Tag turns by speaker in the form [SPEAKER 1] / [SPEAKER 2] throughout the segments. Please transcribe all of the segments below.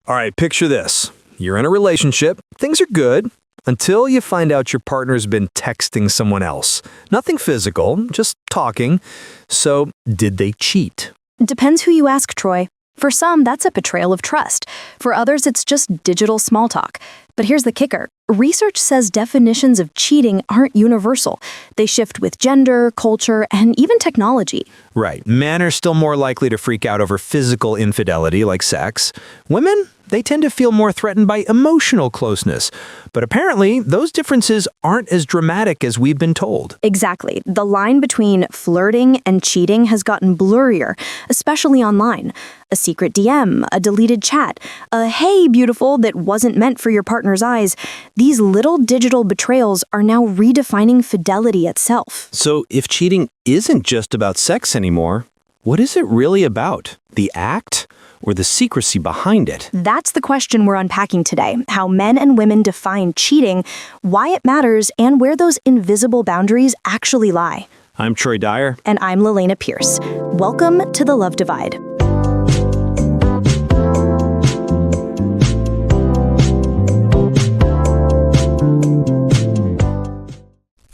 [SPEAKER 1] All right, picture this. You're in a relationship, things are good, until you find out your partner's been texting someone else. Nothing physical, just talking. So, did they cheat?
[SPEAKER 2] Depends who you ask, Troy. For some, that's a betrayal of trust. For others, it's just digital small talk. But here's the kicker. Research says definitions of cheating aren't universal. They shift with gender, culture, and even technology.
[SPEAKER 1] Right. Men are still more likely to freak out over physical infidelity, like sex. Women, they tend to feel more threatened by emotional closeness. But apparently, those differences aren't as dramatic as we've been told.
[SPEAKER 2] Exactly. The line between flirting and cheating has gotten blurrier, especially online. A secret DM, a deleted chat, a "hey, beautiful" that wasn't meant for your partner's eyes. These little digital betrayals are now redefining fidelity itself.
[SPEAKER 1] So if cheating isn't just about sex anymore, what is it really about? The act or the secrecy behind it?
[SPEAKER 2] That's the question we're unpacking today. How men and women define cheating, why it matters, and where those invisible boundaries actually lie.
[SPEAKER 1] I'm Troy Dyer.
[SPEAKER 2] And I'm Lelaina Pierce. Welcome to The Love Divide.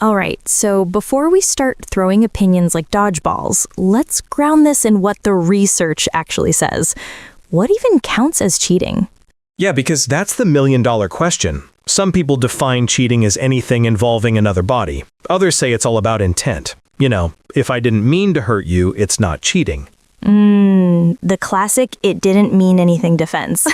[SPEAKER 2] All right, so before we start throwing opinions like dodgeballs, let's ground this in what the research actually says. What even counts as cheating?
[SPEAKER 3] Yeah, because that's the million-dollar question. Some people define cheating as anything involving another body. Others say it's all about intent. You know, if I didn't mean to hurt you, it's not cheating.
[SPEAKER 2] The classic "it didn't mean anything" defense.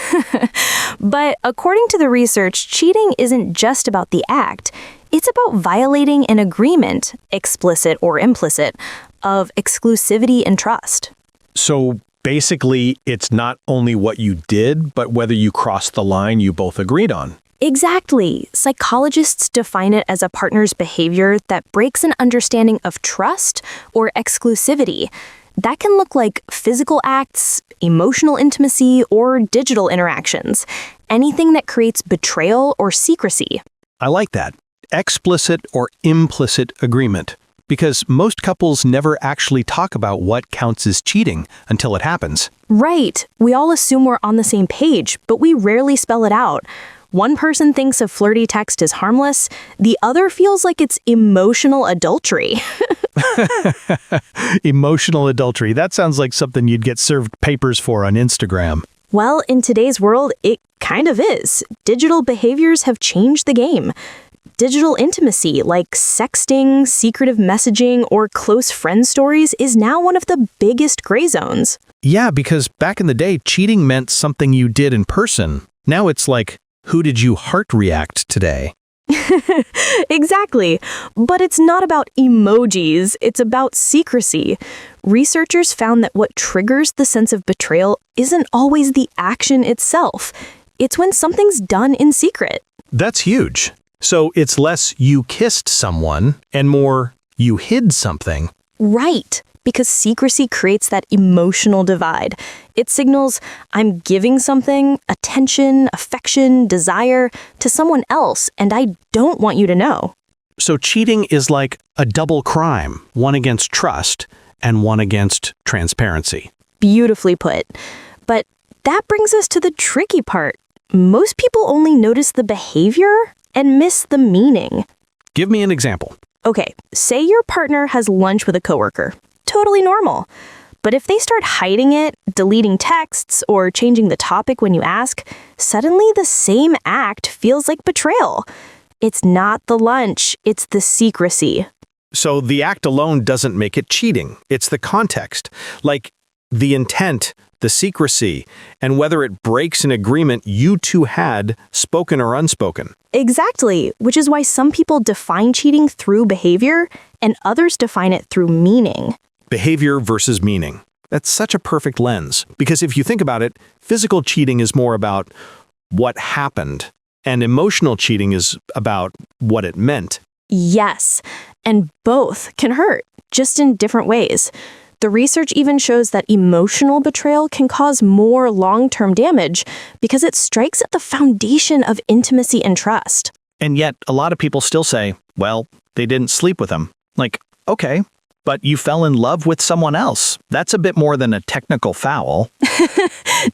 [SPEAKER 2] But according to the research, cheating isn't just about the act. It's about violating an agreement, explicit or implicit, of exclusivity and trust.
[SPEAKER 3] So basically, it's not only what you did, but whether you crossed the line you both agreed on.
[SPEAKER 2] Exactly. Psychologists define it as a partner's behavior that breaks an understanding of trust or exclusivity. That can look like physical acts, emotional intimacy, or digital interactions. Anything that creates betrayal or secrecy.
[SPEAKER 3] I like that. Explicit or implicit agreement. Because most couples never actually talk about what counts as cheating until it happens.
[SPEAKER 2] Right. We all assume we're on the same page, but we rarely spell it out. One person thinks a flirty text is harmless, the other feels like it's emotional adultery.
[SPEAKER 3] Emotional adultery. That sounds like something you'd get served papers for on Instagram.
[SPEAKER 2] Well, in today's world, it kind of is. Digital behaviors have changed the game. Digital intimacy, like sexting, secretive messaging, or close friend stories, is now one of the biggest gray zones.
[SPEAKER 3] Yeah, because back in the day, cheating meant something you did in person. Now it's like, who did you heart react today?
[SPEAKER 2] Exactly. But it's not about emojis, it's about secrecy. Researchers found that what triggers the sense of betrayal isn't always the action itself. It's when something's done in secret.
[SPEAKER 3] That's huge. So it's less you kissed someone and more you hid something.
[SPEAKER 2] Right. Because secrecy creates that emotional divide. It signals I'm giving something, attention, affection, desire, to someone else, and I don't want you to know.
[SPEAKER 3] So cheating is like a double crime, one against trust and one against transparency.
[SPEAKER 2] Beautifully put. But that brings us to the tricky part. Most people only notice the behavior and miss the meaning.
[SPEAKER 3] Give me an example.
[SPEAKER 2] Okay, say your partner has lunch with a coworker. Totally normal. But if they start hiding it, deleting texts, or changing the topic when you ask, suddenly the same act feels like betrayal. It's not the lunch, it's the secrecy.
[SPEAKER 3] So the act alone doesn't make it cheating. It's the context, like the intent, the secrecy, and whether it breaks an agreement you two had, spoken or unspoken.
[SPEAKER 2] Exactly, which is why some people define cheating through behavior and others define it through meaning.
[SPEAKER 3] Behavior versus meaning. That's such a perfect lens, because if you think about it, physical cheating is more about what happened, and emotional cheating is about what it meant.
[SPEAKER 2] Yes, and both can hurt, just in different ways. The research even shows that emotional betrayal can cause more long-term damage because it strikes at the foundation of intimacy and trust.
[SPEAKER 3] And yet, a lot of people still say, well, they didn't sleep with him. Like, okay, But you fell in love with someone else. That's a bit more than a technical foul.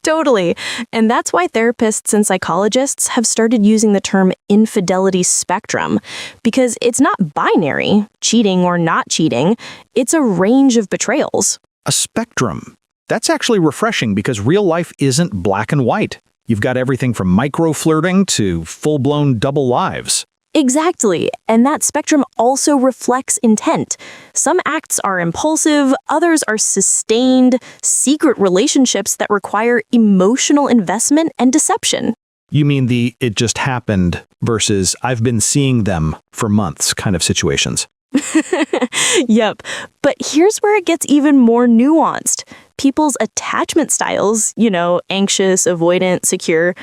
[SPEAKER 2] Totally. And that's why therapists and psychologists have started using the term infidelity spectrum, because it's not binary, cheating or not cheating. It's a range of betrayals.
[SPEAKER 3] A spectrum. That's actually refreshing because real life isn't black and white. You've got everything from micro-flirting to full-blown double lives.
[SPEAKER 2] Exactly, and that spectrum also reflects intent. Some acts are impulsive, others are sustained, secret relationships that require emotional investment and deception.
[SPEAKER 3] You mean the "it just happened" versus "I've been seeing them for months" kind of situations?
[SPEAKER 2] Yep, but here's where it gets even more nuanced. People's attachment styles, anxious, avoidant, secure,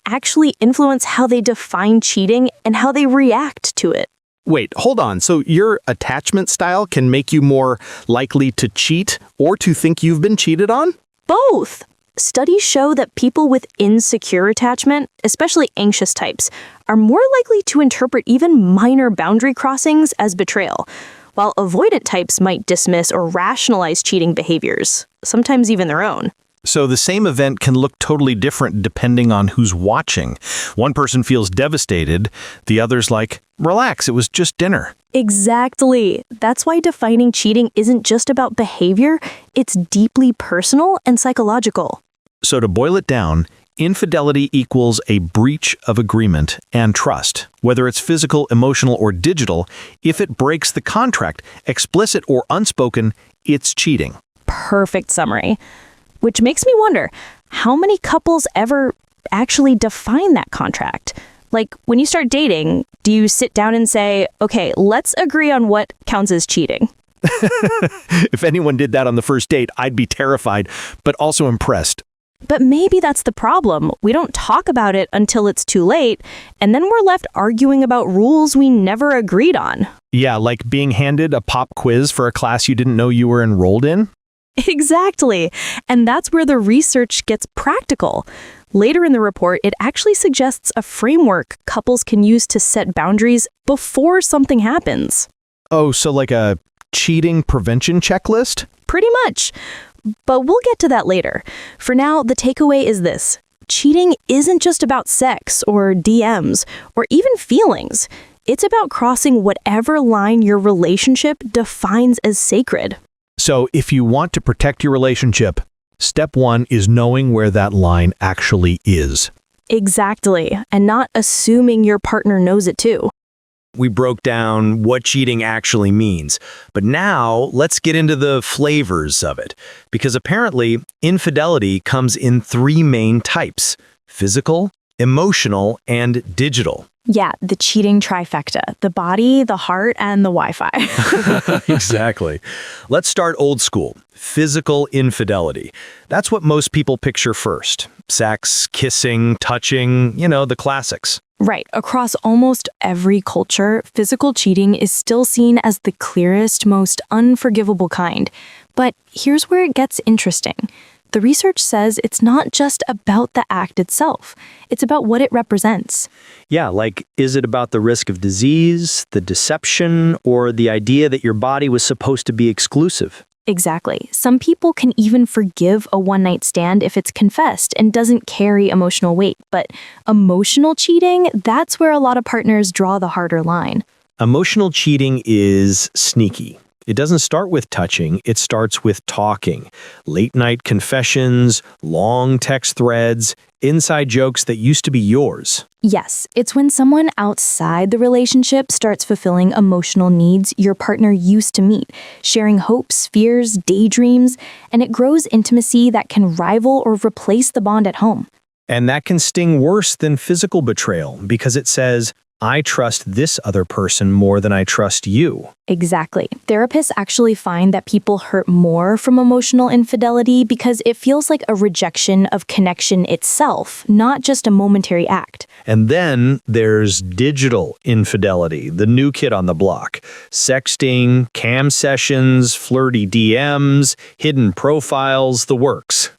[SPEAKER 2] actually influence how they define cheating and how they react to it.
[SPEAKER 3] Wait, hold on. So your attachment style can make you more likely to cheat or to think you've been cheated on?
[SPEAKER 2] Both. Studies show that people with insecure attachment, especially anxious types, are more likely to interpret even minor boundary crossings as betrayal, while avoidant types might dismiss or rationalize cheating behaviors, sometimes even their own.
[SPEAKER 3] So the same event can look totally different depending on who's watching. One person feels devastated, the other's like, relax, it was just dinner.
[SPEAKER 2] Exactly. That's why defining cheating isn't just about behavior, it's deeply personal and psychological.
[SPEAKER 3] So to boil it down, infidelity equals a breach of agreement and trust. Whether it's physical, emotional, or digital, if it breaks the contract, explicit or unspoken, it's cheating.
[SPEAKER 2] Perfect summary. Which makes me wonder, how many couples ever actually define that contract? Like, when you start dating, do you sit down and say, okay, let's agree on what counts as cheating?
[SPEAKER 3] If anyone did that on the first date, I'd be terrified, but also impressed.
[SPEAKER 2] But maybe that's the problem. We don't talk about it until it's too late, and then we're left arguing about rules we never agreed on.
[SPEAKER 3] Yeah, like being handed a pop quiz for a class you didn't know you were enrolled in.
[SPEAKER 2] Exactly. And that's where the research gets practical. Later in the report, it actually suggests a framework couples can use to set boundaries before something happens.
[SPEAKER 3] Oh, so like a cheating prevention checklist?
[SPEAKER 2] Pretty much. But we'll get to that later. For now, the takeaway is this. Cheating isn't just about sex or DMs or even feelings. It's about crossing whatever line your relationship defines as sacred.
[SPEAKER 3] So if you want to protect your relationship, step one is knowing where that line actually is.
[SPEAKER 2] Exactly, and not assuming your partner knows it too.
[SPEAKER 1] We broke down what cheating actually means, but now let's get into the flavors of it, because apparently infidelity comes in three main types: physical, emotional, and digital.
[SPEAKER 2] Yeah, the cheating trifecta, the body, the heart, and the Wi-Fi.
[SPEAKER 1] Exactly. Let's start old school. Physical infidelity. That's what most people picture first. Sex, kissing, touching, the classics.
[SPEAKER 2] Right. Across almost every culture, physical cheating is still seen as the clearest, most unforgivable kind. But here's where it gets interesting. The research says it's not just about the act itself. It's about what it represents.
[SPEAKER 1] Yeah, like, is it about the risk of disease, the deception, or the idea that your body was supposed to be exclusive?
[SPEAKER 2] Exactly. Some people can even forgive a one-night stand if it's confessed and doesn't carry emotional weight. But emotional cheating, that's where a lot of partners draw the harder line.
[SPEAKER 1] Emotional cheating is sneaky. It doesn't start with touching, it starts with talking. Late-night confessions, long text threads, inside jokes that used to be yours.
[SPEAKER 2] Yes, it's when someone outside the relationship starts fulfilling emotional needs your partner used to meet, sharing hopes, fears, daydreams, and it grows intimacy that can rival or replace the bond at home.
[SPEAKER 1] And that can sting worse than physical betrayal because it says, I trust this other person more than I trust you.
[SPEAKER 2] Exactly. Therapists actually find that people hurt more from emotional infidelity because it feels like a rejection of connection itself, not just a momentary act.
[SPEAKER 1] And then there's digital infidelity, the new kid on the block. Sexting, cam sessions, flirty DMs, hidden profiles, the works.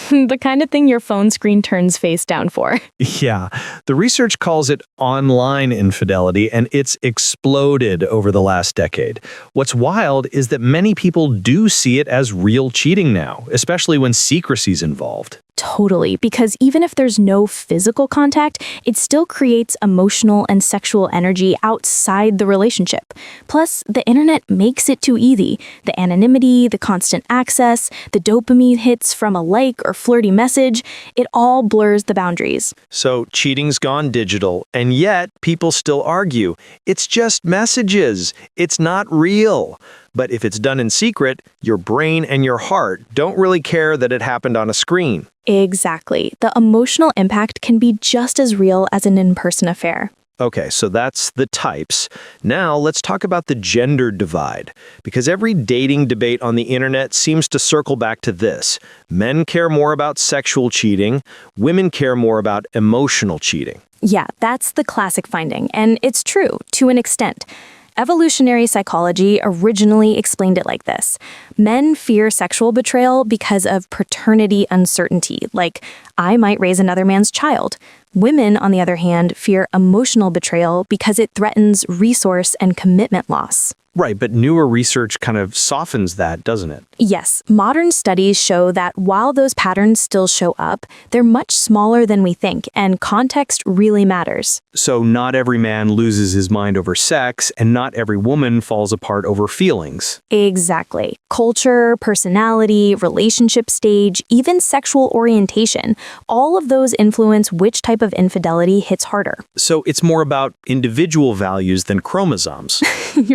[SPEAKER 2] The kind of thing your phone screen turns face down for.
[SPEAKER 3] Yeah, the research calls it online infidelity, and it's exploded over the last decade. What's wild is that many people do see it as real cheating now, especially when secrecy's involved.
[SPEAKER 2] Totally, because even if there's no physical contact, it still creates emotional and sexual energy outside the relationship. Plus, the internet makes it too easy. The anonymity, the constant access, the dopamine hits from a like or flirty message, it all blurs the boundaries.
[SPEAKER 3] So cheating's gone digital, and yet people still argue. It's just messages. It's not real. But if it's done in secret, your brain and your heart don't really care that it happened on a screen.
[SPEAKER 2] Exactly. The emotional impact can be just as real as an in-person affair.
[SPEAKER 3] Okay, so that's the types. Now let's talk about the gender divide, because every dating debate on the internet seems to circle back to this. Men care more about sexual cheating, women care more about emotional cheating.
[SPEAKER 2] Yeah, that's the classic finding, and it's true to an extent. Evolutionary psychology originally explained it like this. Men fear sexual betrayal because of paternity uncertainty, like, I might raise another man's child. Women, on the other hand, fear emotional betrayal because it threatens resource and commitment loss.
[SPEAKER 3] Right, but newer research kind of softens that, doesn't it?
[SPEAKER 2] Yes, modern studies show that while those patterns still show up, they're much smaller than we think, and context really matters.
[SPEAKER 3] So not every man loses his mind over sex, and not every woman falls apart over feelings.
[SPEAKER 2] Exactly. Culture, personality, relationship stage, even sexual orientation, all of those influence which type of infidelity hits harder.
[SPEAKER 3] So it's more about individual values than chromosomes.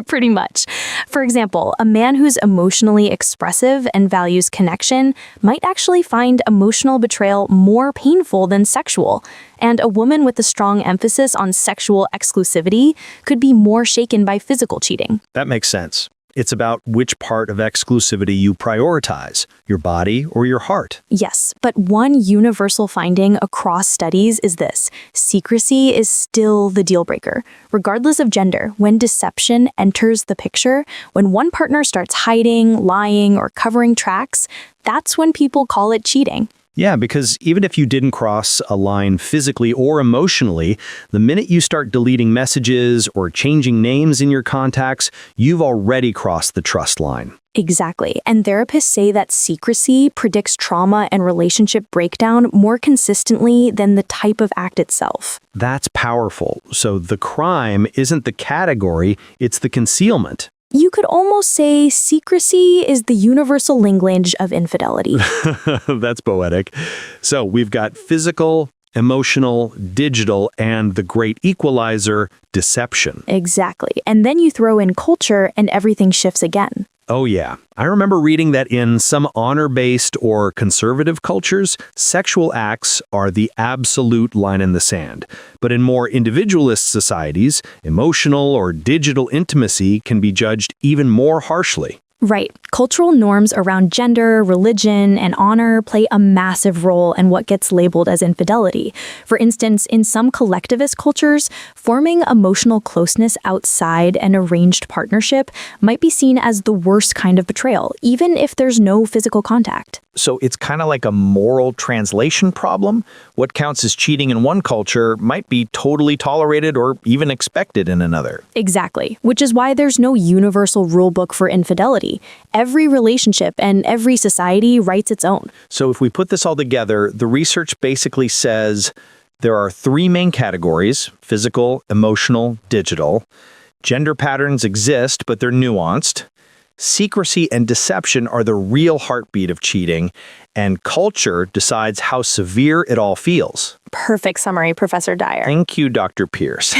[SPEAKER 2] Pretty much. For example, a man who's emotionally expressive and values connection might actually find emotional betrayal more painful than sexual. And a woman with a strong emphasis on sexual exclusivity could be more shaken by physical cheating.
[SPEAKER 3] That makes sense. It's about which part of exclusivity you prioritize, your body or your heart.
[SPEAKER 2] Yes, but one universal finding across studies is this: secrecy is still the deal breaker. Regardless of gender, when deception enters the picture, when one partner starts hiding, lying, or covering tracks, that's when people call it cheating.
[SPEAKER 3] Yeah, because even if you didn't cross a line physically or emotionally, the minute you start deleting messages or changing names in your contacts, you've already crossed the trust line.
[SPEAKER 2] Exactly. And therapists say that secrecy predicts trauma and relationship breakdown more consistently than the type of act itself.
[SPEAKER 3] That's powerful. So the crime isn't the category, it's the concealment.
[SPEAKER 2] You could almost say secrecy is the universal language of infidelity.
[SPEAKER 3] That's poetic. So we've got physical, emotional, digital, and the great equalizer, deception.
[SPEAKER 2] Exactly. And then you throw in culture and everything shifts again.
[SPEAKER 3] Oh yeah. I remember reading that in some honor-based or conservative cultures, sexual acts are the absolute line in the sand. But in more individualist societies, emotional or digital intimacy can be judged even more harshly.
[SPEAKER 2] Right. Cultural norms around gender, religion, and honor play a massive role in what gets labeled as infidelity. For instance, in some collectivist cultures, forming emotional closeness outside an arranged partnership might be seen as the worst kind of betrayal, even if there's no physical contact.
[SPEAKER 1] So it's kind of like a moral translation problem. What counts as cheating in one culture might be totally tolerated or even expected in another.
[SPEAKER 2] Exactly, which is why there's no universal rule book for infidelity. Every relationship and every society writes its own.
[SPEAKER 1] So if we put this all together, the research basically says there are three main categories: physical, emotional, digital. Gender patterns exist, but they're nuanced. Secrecy and deception are the real heartbeat of cheating, and culture decides how severe it all feels.
[SPEAKER 2] Perfect summary, Professor Dyer.
[SPEAKER 1] Thank you, Dr. Pierce.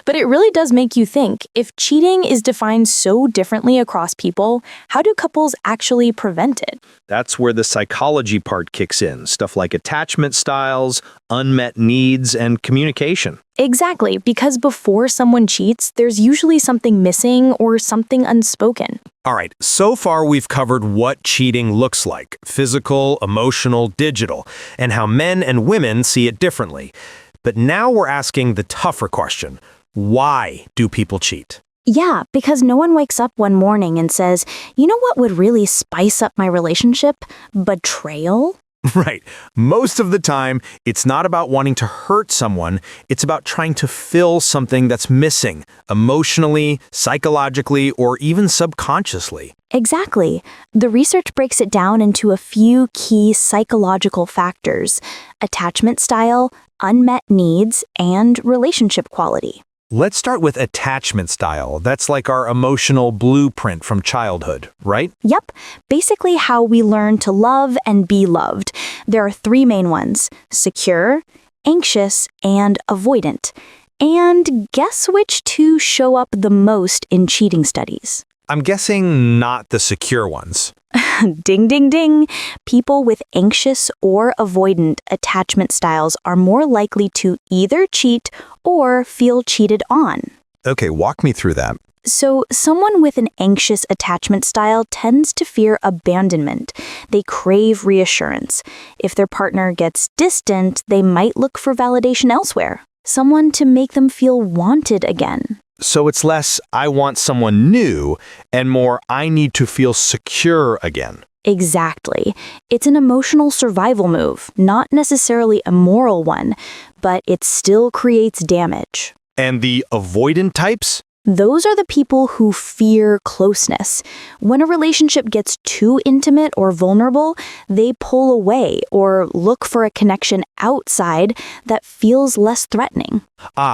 [SPEAKER 2] But it really does make you think, if cheating is defined so differently across people, how do couples actually prevent it?
[SPEAKER 3] That's where the psychology part kicks in, stuff like attachment styles, unmet needs, and communication.
[SPEAKER 2] Exactly, because before someone cheats, there's usually something missing or something unspoken.
[SPEAKER 3] All right, so far we've covered what cheating looks like: physical, emotional, digital, and how men and women see it differently. But now we're asking the tougher question: why do people cheat?
[SPEAKER 2] Yeah, because no one wakes up one morning and says, you know what would really spice up my relationship? Betrayal?
[SPEAKER 1] Right. Most of the time, it's not about wanting to hurt someone, it's about trying to fill something that's missing, emotionally, psychologically, or even subconsciously.
[SPEAKER 2] Exactly. The research breaks it down into a few key psychological factors: attachment style, unmet needs, and relationship quality.
[SPEAKER 1] Let's start with attachment style. That's like our emotional blueprint from childhood, right?
[SPEAKER 2] Yep, basically how we learn to love and be loved. There are three main ones: secure, anxious, and avoidant. And guess which two show up the most in cheating studies?
[SPEAKER 1] I'm guessing not the secure ones.
[SPEAKER 2] Ding, ding, ding. People with anxious or avoidant attachment styles are more likely to either cheat or feel cheated on.
[SPEAKER 1] Okay, walk me through that.
[SPEAKER 2] So, someone with an anxious attachment style tends to fear abandonment. They crave reassurance. If their partner gets distant, they might look for validation elsewhere, someone to make them feel wanted again.
[SPEAKER 1] So it's less, I want someone new, and more, I need to feel secure again.
[SPEAKER 2] Exactly. It's an emotional survival move, not necessarily a moral one, but it still creates damage.
[SPEAKER 1] And the avoidant types?
[SPEAKER 2] Those are the people who fear closeness. When a relationship gets too intimate or vulnerable, they pull away or look for a connection outside that feels less threatening.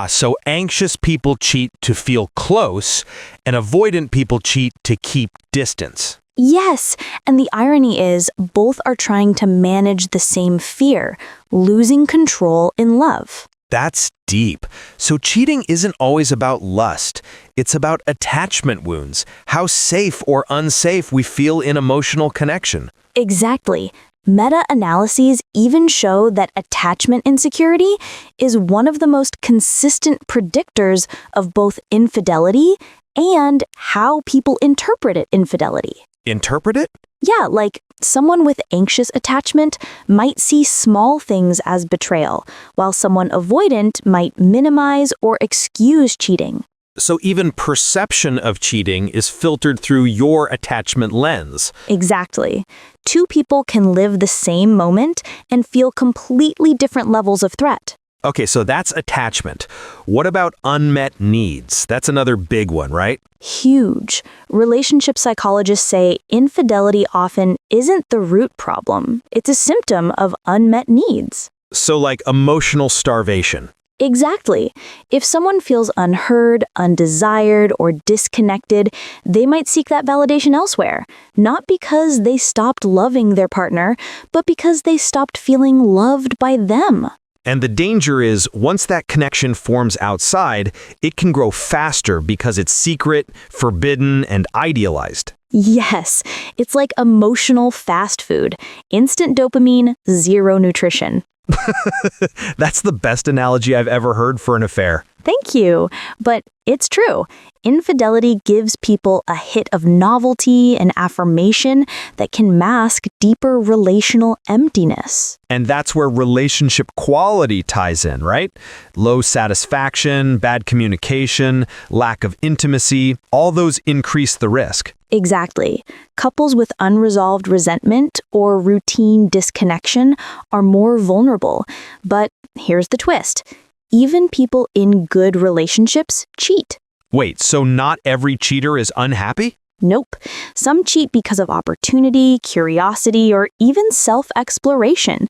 [SPEAKER 1] So anxious people cheat to feel close, and avoidant people cheat to keep distance.
[SPEAKER 2] Yes, and the irony is both are trying to manage the same fear, losing control in love.
[SPEAKER 1] That's deep. So cheating isn't always about lust. It's about attachment wounds, how safe or unsafe we feel in emotional connection.
[SPEAKER 2] Exactly. Meta-analyses even show that attachment insecurity is one of the most consistent predictors of both infidelity and how people interpret infidelity.
[SPEAKER 1] Interpret it?
[SPEAKER 2] Yeah, like someone with anxious attachment might see small things as betrayal, while someone avoidant might minimize or excuse cheating.
[SPEAKER 1] So even perception of cheating is filtered through your attachment lens.
[SPEAKER 2] Exactly. Two people can live the same moment and feel completely different levels of threat.
[SPEAKER 1] Okay, so that's attachment. What about unmet needs? That's another big one, right?
[SPEAKER 2] Huge. Relationship psychologists say infidelity often isn't the root problem. It's a symptom of unmet needs.
[SPEAKER 1] So like emotional starvation.
[SPEAKER 2] Exactly. If someone feels unheard, undesired, or disconnected, they might seek that validation elsewhere, not because they stopped loving their partner, but because they stopped feeling loved by them.
[SPEAKER 1] And the danger is, once that connection forms outside, it can grow faster because it's secret, forbidden, and idealized.
[SPEAKER 2] Yes, it's like emotional fast food. Instant dopamine, zero nutrition.
[SPEAKER 1] That's the best analogy I've ever heard for an affair.
[SPEAKER 2] Thank you. But it's true. Infidelity gives people a hit of novelty and affirmation that can mask deeper relational emptiness.
[SPEAKER 1] And that's where relationship quality ties in, right? Low satisfaction, bad communication, lack of intimacy, all those increase the risk.
[SPEAKER 2] Exactly. Couples with unresolved resentment or routine disconnection are more vulnerable. But here's the twist. Even people in good relationships cheat.
[SPEAKER 1] Wait, so not every cheater is unhappy?
[SPEAKER 2] Nope. Some cheat because of opportunity, curiosity, or even self-exploration.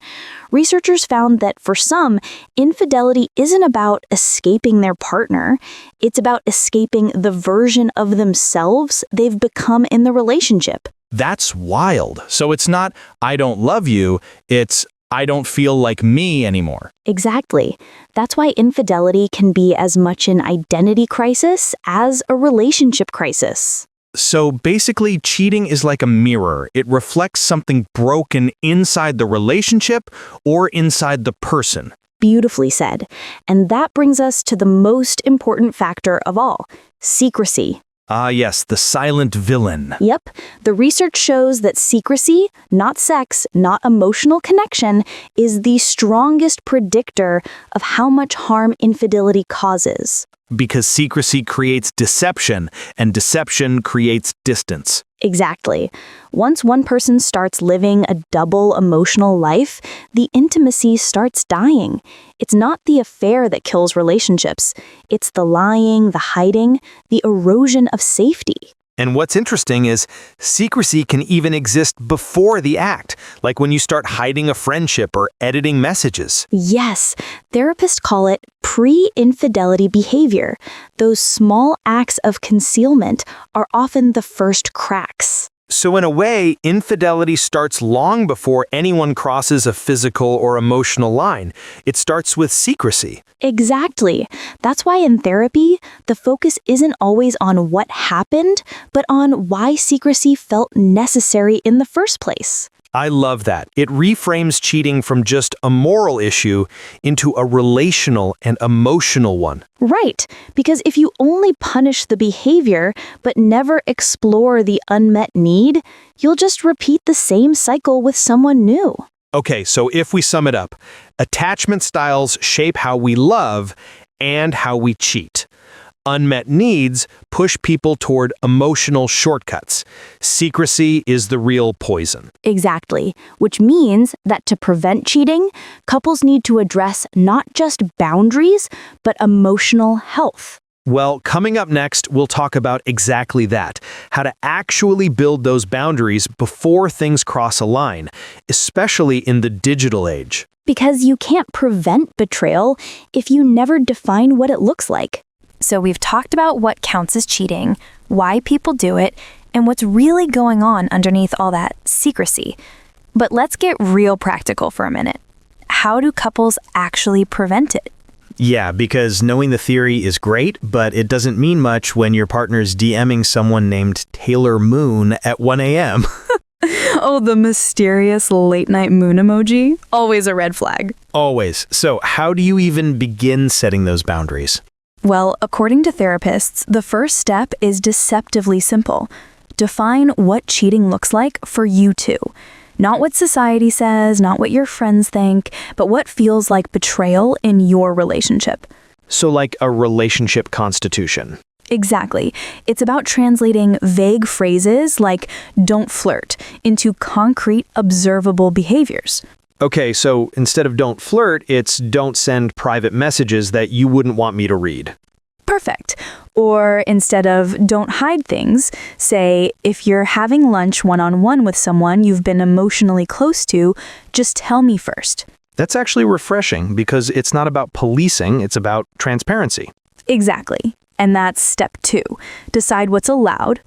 [SPEAKER 2] Researchers found that for some, infidelity isn't about escaping their partner. It's about escaping the version of themselves they've become in the relationship.
[SPEAKER 1] That's wild. So it's not, I don't love you, it's, I don't feel like me anymore.
[SPEAKER 2] Exactly. That's why infidelity can be as much an identity crisis as a relationship crisis.
[SPEAKER 1] So basically, cheating is like a mirror. It reflects something broken inside the relationship or inside the person.
[SPEAKER 2] Beautifully said. And that brings us to the most important factor of all, secrecy.
[SPEAKER 1] Ah, yes, the silent villain.
[SPEAKER 2] Yep. The research shows that secrecy, not sex, not emotional connection, is the strongest predictor of how much harm infidelity causes.
[SPEAKER 1] because secrecy creates deception, and deception creates distance.
[SPEAKER 2] Exactly. Once one person starts living a double emotional life, the intimacy starts dying. It's not the affair that kills relationships. It's the lying, the hiding, the erosion of safety.
[SPEAKER 1] And what's interesting is secrecy can even exist before the act, like when you start hiding a friendship or editing messages.
[SPEAKER 2] Yes, therapists call it pre-infidelity behavior. Those small acts of concealment are often the first cracks.
[SPEAKER 1] So in a way, infidelity starts long before anyone crosses a physical or emotional line. It starts with secrecy.
[SPEAKER 2] Exactly. That's why in therapy, the focus isn't always on what happened, but on why secrecy felt necessary in the first place.
[SPEAKER 1] I love that. It reframes cheating from just a moral issue into a relational and emotional one.
[SPEAKER 2] Right, because if you only punish the behavior but never explore the unmet need, you'll just repeat the same cycle with someone new.
[SPEAKER 1] Okay, so if we sum it up, attachment styles shape how we love and how we cheat. Unmet needs push people toward emotional shortcuts. Secrecy is the real poison.
[SPEAKER 2] Exactly, which means that to prevent cheating, couples need to address not just boundaries, but emotional health.
[SPEAKER 1] Well, coming up next, we'll talk about exactly that, how to actually build those boundaries before things cross a line, especially in the digital age.
[SPEAKER 2] Because you can't prevent betrayal if you never define what it looks like. So we've talked about what counts as cheating, why people do it, and what's really going on underneath all that secrecy. But let's get real practical for a minute. How do couples actually prevent it?
[SPEAKER 1] Yeah, because knowing the theory is great, but it doesn't mean much when your partner's DMing someone named Taylor Moon at 1 a.m.
[SPEAKER 2] Oh, the mysterious late-night moon emoji? Always a red flag.
[SPEAKER 1] Always. So how do you even begin setting those boundaries?
[SPEAKER 2] Well, according to therapists, the first step is deceptively simple. Define what cheating looks like for you two. Not what society says, not what your friends think, but what feels like betrayal in your relationship.
[SPEAKER 1] So like a relationship constitution.
[SPEAKER 2] Exactly. It's about translating vague phrases like "don't flirt" into concrete, observable behaviors.
[SPEAKER 1] Okay, so instead of don't flirt, it's don't send private messages that you wouldn't want me to read.
[SPEAKER 2] Perfect. Or instead of don't hide things, say, if you're having lunch one-on-one with someone you've been emotionally close to, just tell me first.
[SPEAKER 1] That's actually refreshing because it's not about policing, it's about transparency.
[SPEAKER 2] Exactly. And that's step 2. Decide what's allowed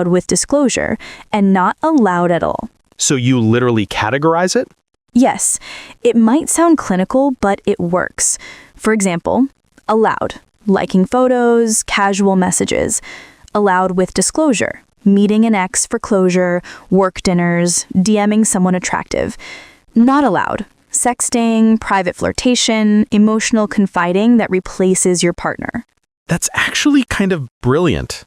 [SPEAKER 2] with disclosure, and not allowed at all.
[SPEAKER 1] So you literally categorize it?
[SPEAKER 2] Yes, it might sound clinical, but it works. For example, allowed, liking photos, casual messages. Allowed with disclosure, meeting an ex for closure, work dinners, DMing someone attractive. Not allowed, sexting, private flirtation, emotional confiding that replaces your partner.
[SPEAKER 3] That's actually kind of brilliant.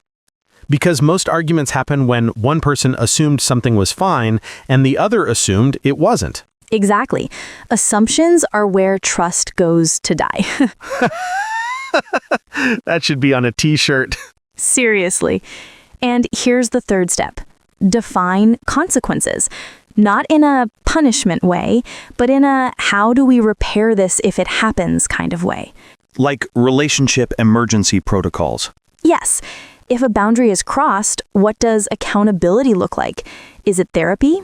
[SPEAKER 3] Because most arguments happen when one person assumed something was fine and the other assumed it wasn't.
[SPEAKER 2] Exactly. Assumptions are where trust goes to die.
[SPEAKER 3] That should be on a t-shirt.
[SPEAKER 2] Seriously. And here's the third step. Define consequences. Not in a punishment way, but in a how do we repair this if it happens kind of way.
[SPEAKER 3] Like relationship emergency protocols.
[SPEAKER 2] Yes. If a boundary is crossed, what does accountability look like? Is it therapy?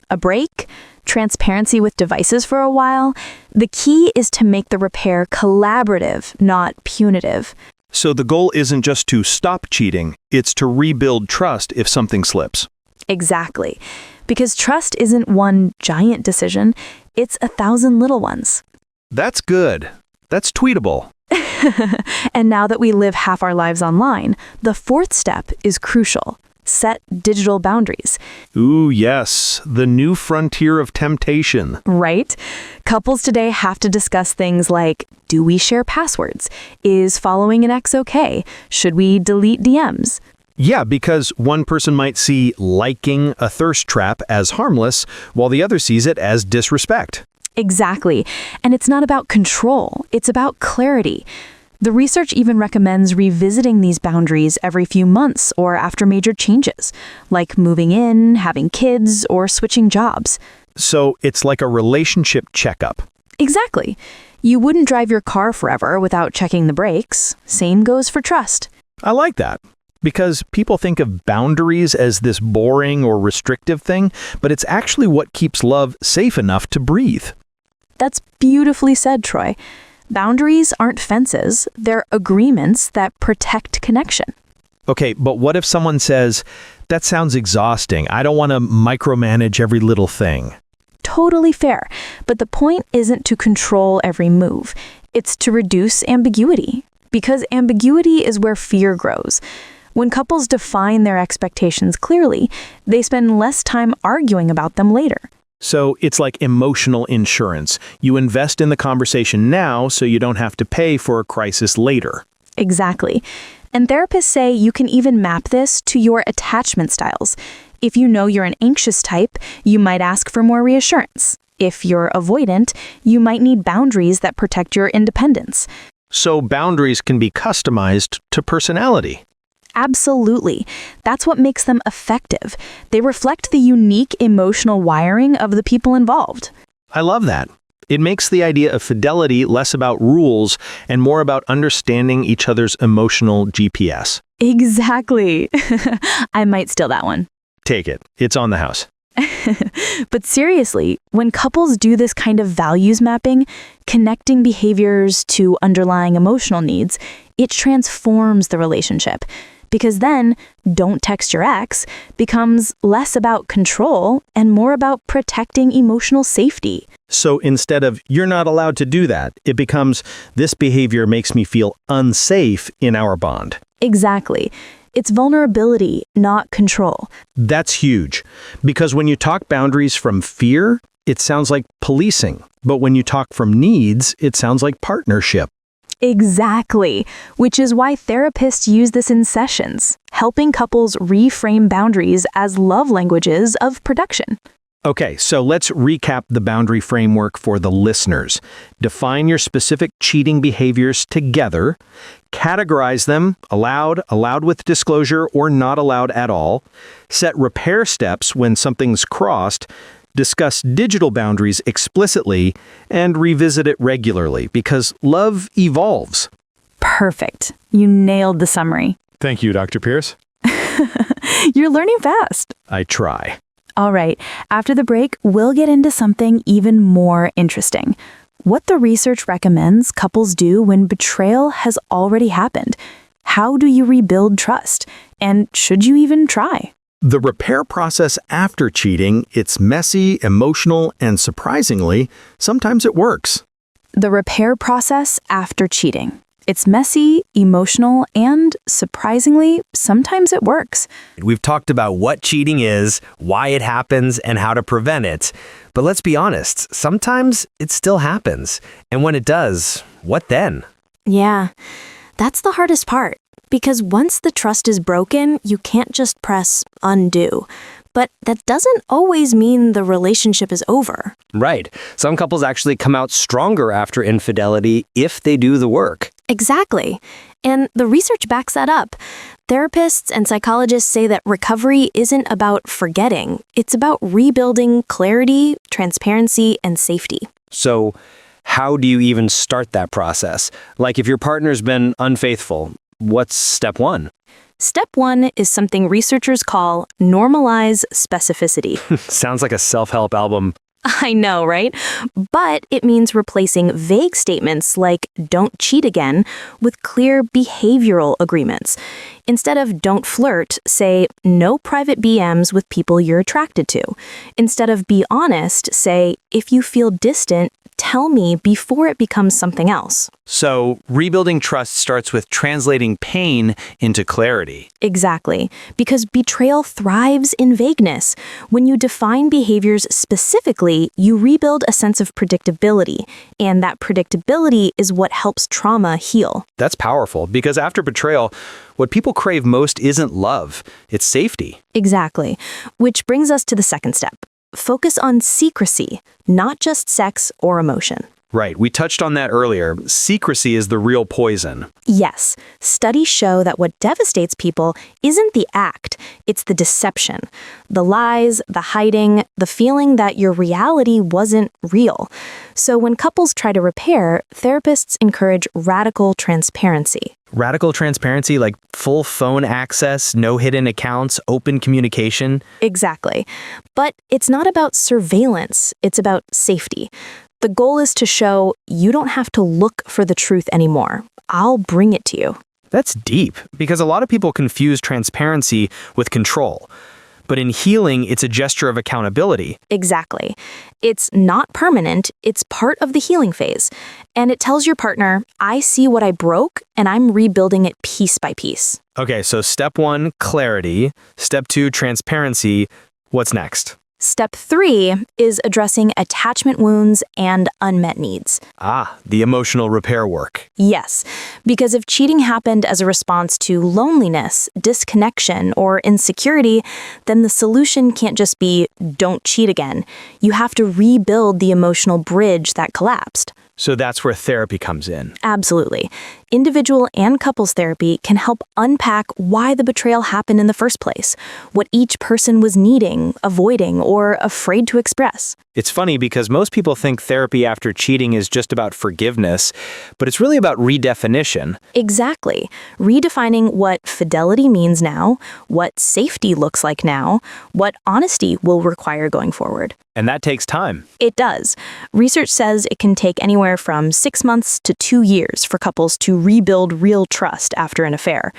[SPEAKER 2] A break? Transparency with devices for a while? The key is to make the repair collaborative, not punitive.
[SPEAKER 3] So the goal isn't just to stop cheating, it's to rebuild trust if something slips.
[SPEAKER 2] Exactly. Because trust isn't one giant decision, it's 1,000 little ones.
[SPEAKER 3] That's good. That's tweetable.
[SPEAKER 2] And now that we live half our lives online, the fourth step is crucial. Set digital boundaries.
[SPEAKER 3] Ooh, yes. The new frontier of temptation.
[SPEAKER 2] Right? Couples today have to discuss things like, do we share passwords? Is following an ex okay? Should we delete DMs?
[SPEAKER 3] Yeah, because one person might see liking a thirst trap as harmless, while the other sees it as disrespect.
[SPEAKER 2] Exactly. And it's not about control. It's about clarity. The research even recommends revisiting these boundaries every few months or after major changes, like moving in, having kids, or switching jobs.
[SPEAKER 3] So it's like a relationship checkup.
[SPEAKER 2] Exactly. You wouldn't drive your car forever without checking the brakes. Same goes for trust.
[SPEAKER 3] I like that. Because people think of boundaries as this boring or restrictive thing, but it's actually what keeps love safe enough to breathe.
[SPEAKER 2] That's beautifully said, Troy. Boundaries aren't fences, they're agreements that protect connection.
[SPEAKER 3] Okay, but what if someone says, that sounds exhausting, I don't want to micromanage every little thing?
[SPEAKER 2] Totally fair, but the point isn't to control every move. It's to reduce ambiguity, because ambiguity is where fear grows. When couples define their expectations clearly, they spend less time arguing about them later.
[SPEAKER 3] So it's like emotional insurance. You invest in the conversation now so you don't have to pay for a crisis later.
[SPEAKER 2] Exactly. And therapists say you can even map this to your attachment styles. If you know you're an anxious type, you might ask for more reassurance. If you're avoidant, you might need boundaries that protect your independence.
[SPEAKER 3] So boundaries can be customized to personality.
[SPEAKER 2] Absolutely. That's what makes them effective. They reflect the unique emotional wiring of the people involved.
[SPEAKER 3] I love that. It makes the idea of fidelity less about rules and more about understanding each other's emotional GPS.
[SPEAKER 2] Exactly. I might steal that one.
[SPEAKER 3] Take it. It's on the house.
[SPEAKER 2] But seriously, when couples do this kind of values mapping, connecting behaviors to underlying emotional needs, it transforms the relationship. Because then, don't text your ex becomes less about control and more about protecting emotional safety.
[SPEAKER 3] So instead of, you're not allowed to do that, it becomes, this behavior makes me feel unsafe in our bond.
[SPEAKER 2] Exactly. It's vulnerability, not control.
[SPEAKER 3] That's huge. Because when you talk boundaries from fear, it sounds like policing. But when you talk from needs, it sounds like partnership.
[SPEAKER 2] Exactly, which is why therapists use this in sessions, helping couples reframe boundaries as love languages of production.
[SPEAKER 3] Okay, so let's recap the boundary framework for the listeners. Define your specific cheating behaviors together, categorize them, allowed with disclosure, or not allowed at all, set repair steps when something's crossed, discuss digital boundaries explicitly, and revisit it regularly, because love evolves.
[SPEAKER 2] Perfect. You nailed the summary.
[SPEAKER 3] Thank you, Dr. Pierce.
[SPEAKER 2] You're learning fast.
[SPEAKER 3] I try.
[SPEAKER 2] All right, after the break, we'll get into something even more interesting. What the research recommends couples do when betrayal has already happened. How do you rebuild trust? And should you even try?
[SPEAKER 3] The repair process after cheating, it's messy, emotional, and surprisingly, sometimes it works.
[SPEAKER 2] The repair process after cheating. It's messy, emotional, and surprisingly, sometimes it works.
[SPEAKER 1] We've talked about what cheating is, why it happens, and how to prevent it. But let's be honest, sometimes it still happens. And when it does, what then?
[SPEAKER 2] Yeah, that's the hardest part. Because once the trust is broken, you can't just press undo. But that doesn't always mean the relationship is over.
[SPEAKER 1] Right. Some couples actually come out stronger after infidelity if they do the work.
[SPEAKER 2] Exactly. And the research backs that up. Therapists and psychologists say that recovery isn't about forgetting. It's about rebuilding clarity, transparency, and safety.
[SPEAKER 1] So, how do you even start that process? Like if your partner's been unfaithful, what's step one?
[SPEAKER 2] Step one is something researchers call normalize specificity.
[SPEAKER 1] Sounds like a self-help album.
[SPEAKER 2] I know, right? But it means replacing vague statements like don't cheat again with clear behavioral agreements. Instead of don't flirt, say no private BMs with people you're attracted to. Instead of be honest, say if you feel distant, tell me before it becomes something else.
[SPEAKER 1] So, rebuilding trust starts with translating pain into clarity.
[SPEAKER 2] Exactly, because betrayal thrives in vagueness. When you define behaviors specifically, you rebuild a sense of predictability, and that predictability is what helps trauma heal.
[SPEAKER 1] That's powerful, because after betrayal, what people crave most isn't love, it's safety.
[SPEAKER 2] Exactly, which brings us to the second step. Focus on secrecy, not just sex or emotion.
[SPEAKER 3] Right, we touched on that earlier. Secrecy is the real poison.
[SPEAKER 2] Yes, studies show that what devastates people isn't the act, it's the deception. The lies, the hiding, the feeling that your reality wasn't real. So when couples try to repair, therapists encourage radical transparency.
[SPEAKER 1] Radical transparency, like full phone access, no hidden accounts, open communication.
[SPEAKER 2] Exactly. But it's not about surveillance, it's about safety. The goal is to show you don't have to look for the truth anymore. I'll bring it to you.
[SPEAKER 1] That's deep, because a lot of people confuse transparency with control. But in healing, it's a gesture of accountability.
[SPEAKER 2] Exactly. It's not permanent, it's part of the healing phase. And it tells your partner, I see what I broke, and I'm rebuilding it piece by piece.
[SPEAKER 1] Okay, so step 1, clarity. Step 2, transparency. What's next?
[SPEAKER 2] Step 3 is addressing attachment wounds and unmet needs.
[SPEAKER 1] The emotional repair work.
[SPEAKER 2] Yes, because if cheating happened as a response to loneliness, disconnection, or insecurity, then the solution can't just be don't cheat again. You have to rebuild the emotional bridge that collapsed.
[SPEAKER 1] So that's where therapy comes in.
[SPEAKER 2] Absolutely. Individual and couples therapy can help unpack why the betrayal happened in the first place, what each person was needing, avoiding, or afraid to express.
[SPEAKER 1] It's funny because most people think therapy after cheating is just about forgiveness, but it's really about redefinition.
[SPEAKER 2] Exactly. Redefining what fidelity means now, what safety looks like now, what honesty will require going forward.
[SPEAKER 1] And that takes time.
[SPEAKER 2] It does. Research says it can take anywhere from 6 months to 2 years for couples to rebuild real trust after an affair.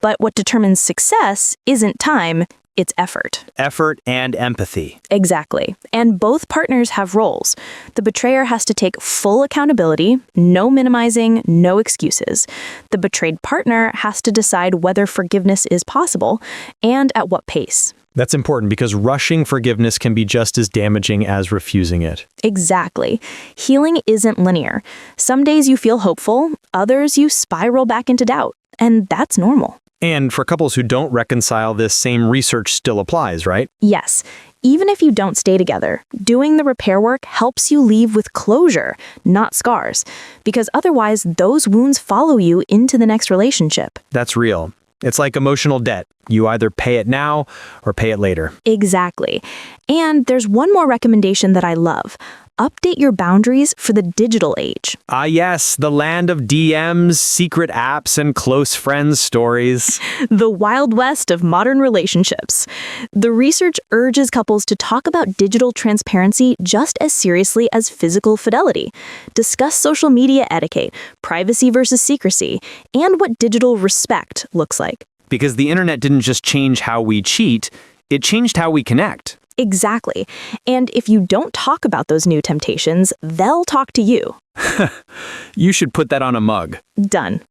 [SPEAKER 2] But what determines success isn't time, it's effort.
[SPEAKER 1] Effort and empathy.
[SPEAKER 2] Exactly. And both partners have roles. The betrayer has to take full accountability, no minimizing, no excuses. The betrayed partner has to decide whether forgiveness is possible and at what pace.
[SPEAKER 1] That's important because rushing forgiveness can be just as damaging as refusing it.
[SPEAKER 2] Exactly. Healing isn't linear. Some days you feel hopeful, others you spiral back into doubt. And that's normal.
[SPEAKER 1] And for couples who don't reconcile, this same research still applies, right?
[SPEAKER 2] Yes. Even if you don't stay together, doing the repair work helps you leave with closure, not scars. Because otherwise, those wounds follow you into the next relationship.
[SPEAKER 1] That's real. It's like emotional debt. You either pay it now or pay it later.
[SPEAKER 2] Exactly. And there's one more recommendation that I love. Update your boundaries for the digital age.
[SPEAKER 1] Yes, the land of DMs, secret apps, and close friends stories.
[SPEAKER 2] The Wild West of modern relationships. The research urges couples to talk about digital transparency just as seriously as physical fidelity. Discuss social media etiquette, privacy versus secrecy, and what digital respect looks like.
[SPEAKER 1] Because the internet didn't just change how we cheat, it changed how we connect.
[SPEAKER 2] Exactly. And if you don't talk about those new temptations, they'll talk to you.
[SPEAKER 1] You should put that on a mug.
[SPEAKER 2] Done.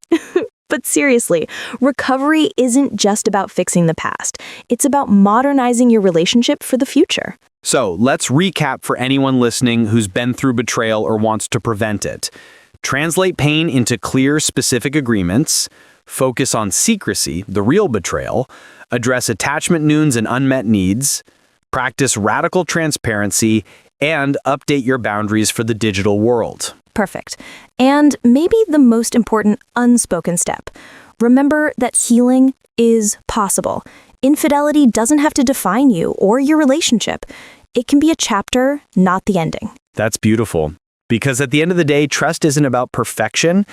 [SPEAKER 2] But seriously, recovery isn't just about fixing the past. It's about modernizing your relationship for the future.
[SPEAKER 1] So let's recap for anyone listening who's been through betrayal or wants to prevent it. Translate pain into clear, specific agreements. Focus on secrecy, the real betrayal. Address attachment wounds and unmet needs. Practice radical transparency, and update your boundaries for the digital world.
[SPEAKER 2] Perfect. And maybe the most important unspoken step. Remember that healing is possible. Infidelity doesn't have to define you or your relationship. It can be a chapter, not the ending.
[SPEAKER 1] That's beautiful. Because at the end of the day, trust isn't about perfection.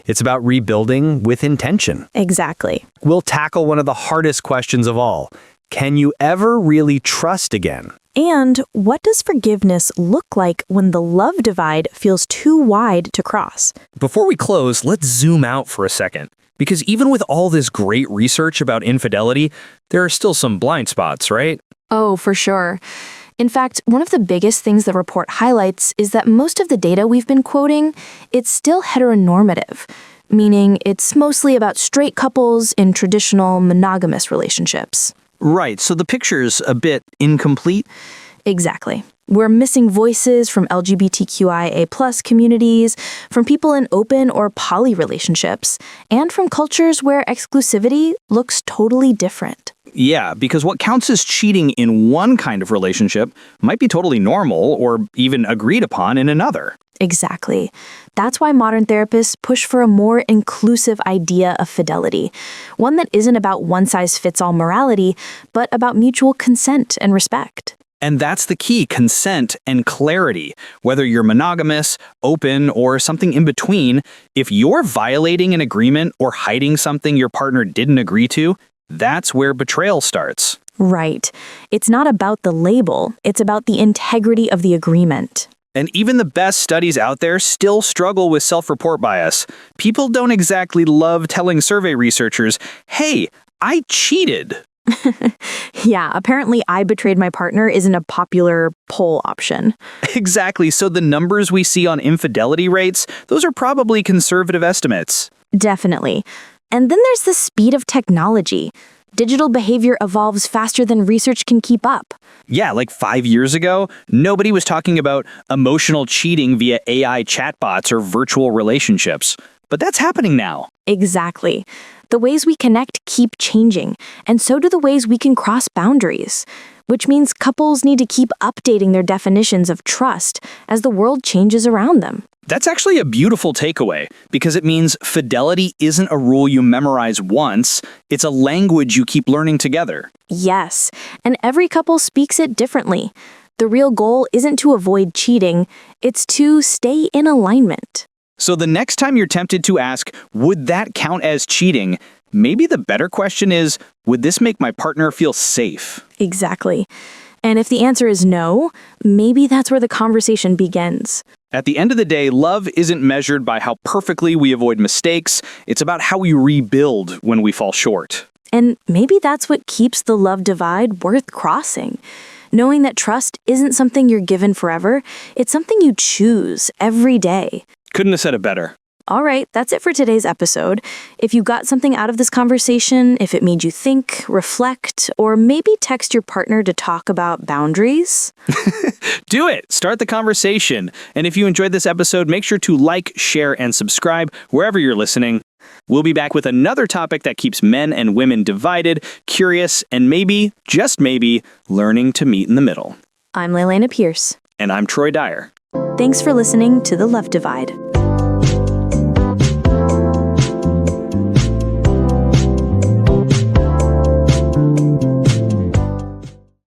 [SPEAKER 1] It's about rebuilding with intention.
[SPEAKER 2] Exactly.
[SPEAKER 1] We'll tackle one of the hardest questions of all. Can you ever really trust again?
[SPEAKER 2] And what does forgiveness look like when the love divide feels too wide to cross?
[SPEAKER 1] Before we close, let's zoom out for a second. Because even with all this great research about infidelity, there are still some blind spots, right?
[SPEAKER 2] Oh, for sure. In fact, one of the biggest things the report highlights is that most of the data we've been quoting, it's still heteronormative, meaning it's mostly about straight couples in traditional monogamous relationships.
[SPEAKER 1] Right, so the picture's a bit incomplete.
[SPEAKER 2] Exactly. We're missing voices from LGBTQIA+ communities, from people in open or poly relationships, and from cultures where exclusivity looks totally different.
[SPEAKER 4] Yeah, because what counts as cheating in one kind of relationship might be totally normal or even agreed upon in another.
[SPEAKER 2] Exactly. That's why modern therapists push for a more inclusive idea of fidelity, one that isn't about one-size-fits-all morality, but about mutual consent and respect.
[SPEAKER 4] And that's the key, consent and clarity. Whether you're monogamous, open, or something in between, if you're violating an agreement or hiding something your partner didn't agree to, that's where betrayal starts.
[SPEAKER 2] Right. It's not about the label, it's about the integrity of the agreement.
[SPEAKER 4] And even the best studies out there still struggle with self-report bias. People don't exactly love telling survey researchers, hey, I cheated.
[SPEAKER 2] Yeah, apparently I betrayed my partner isn't a popular poll option.
[SPEAKER 4] Exactly, so the numbers we see on infidelity rates, those are probably conservative estimates.
[SPEAKER 2] Definitely. And then there's the speed of technology. Digital behavior evolves faster than research can keep up.
[SPEAKER 4] Yeah, like 5 years ago, nobody was talking about emotional cheating via AI chatbots or virtual relationships. But that's happening now.
[SPEAKER 2] Exactly. The ways we connect keep changing, and so do the ways we can cross boundaries, which means couples need to keep updating their definitions of trust as the world changes around them.
[SPEAKER 4] That's actually a beautiful takeaway, because it means fidelity isn't a rule you memorize once, it's a language you keep learning together.
[SPEAKER 2] Yes, and every couple speaks it differently. The real goal isn't to avoid cheating, it's to stay in alignment.
[SPEAKER 4] So the next time you're tempted to ask, would that count as cheating? Maybe the better question is, would this make my partner feel safe?
[SPEAKER 2] Exactly. And if the answer is no, maybe that's where the conversation begins.
[SPEAKER 4] At the end of the day, love isn't measured by how perfectly we avoid mistakes. It's about how we rebuild when we fall short.
[SPEAKER 2] And maybe that's what keeps the love divide worth crossing. Knowing that trust isn't something you're given forever, it's something you choose every day.
[SPEAKER 4] Couldn't have said it better.
[SPEAKER 2] All right, that's it for today's episode. If you got something out of this conversation, if it made you think, reflect, or maybe text your partner to talk about boundaries.
[SPEAKER 4] Do it! Start the conversation. And if you enjoyed this episode, make sure to like, share, and subscribe wherever you're listening. We'll be back with another topic that keeps men and women divided, curious, and maybe, just maybe, learning to meet in the middle.
[SPEAKER 2] I'm Lelaina Pierce.
[SPEAKER 4] And I'm Troy Dyer.
[SPEAKER 2] Thanks for listening to The Love Divide.